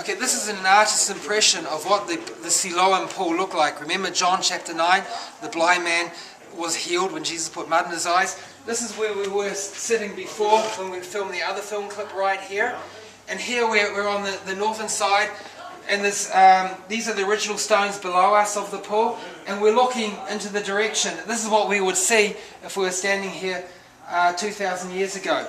Okay, this is an artist's impression of what the Siloam pool looked like. Remember John chapter 9, the blind man was healed when Jesus put mud in his eyes. This is where we were sitting before when we filmed the other film clip right here. And here we're on the northern side, and these are the original stones below us of the pool, and we're looking into the direction. This is what we would see if we were standing here 2,000 years ago.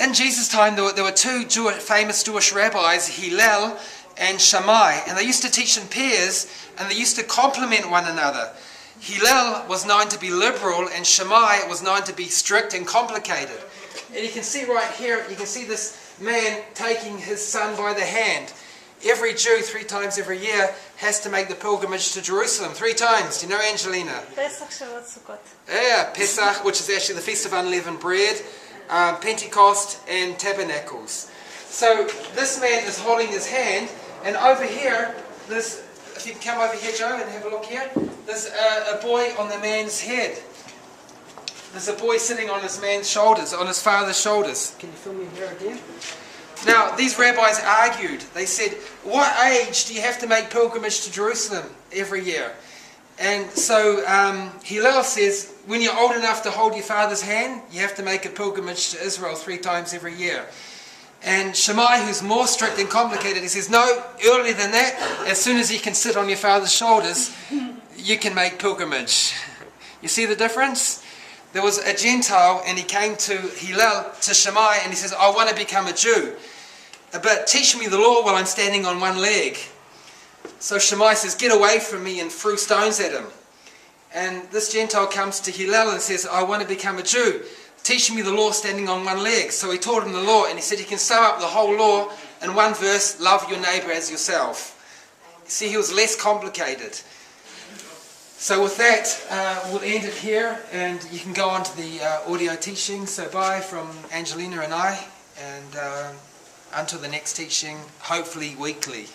In Jesus' time there were two famous Jewish rabbis, Hillel and Shammai, and they used to teach in pairs, and they used to complement one another. Hillel was known to be liberal, and Shammai was known to be strict and complicated. And you can see right here, you can see this man taking his son by the hand. Every Jew 3 times every year has to make the pilgrimage to Jerusalem 3 times. Do you know, Angelina? Pesach, Shavuot, Sukkot. Yeah, Pesach, which is actually the Feast of Unleavened Bread, Pentecost, and Tabernacles. So this man is holding his hand, and over here, if you can come over here, Joe, and have a look here, there's a boy on the man's head. There's a boy sitting on his man's shoulders, on his father's shoulders. Can you film me here again? Now, these rabbis argued. They said, what age do you have to make pilgrimage to Jerusalem every year? And so Hillel says, when you're old enough to hold your father's hand, you have to make a pilgrimage to Israel 3 times every year. And Shammai, who's more strict and complicated, he says, no, earlier than that, as soon as you can sit on your father's shoulders, you can make pilgrimage. You see the difference? There was a Gentile, and he came to Hillel, to Shammai, and he says, I want to become a Jew, but teach me the law while I'm standing on one leg. So Shammai says, get away from me, and threw stones at him. And this Gentile comes to Hillel and says, I want to become a Jew. Teach me the law standing on one leg. So he taught him the law, and he said, you can sum up the whole law in one verse, love your neighbour as yourself. You see, he was less complicated. So with that, we'll end it here, and you can go on to the audio teaching. So bye from Angelina and I, and until the next teaching, hopefully weekly.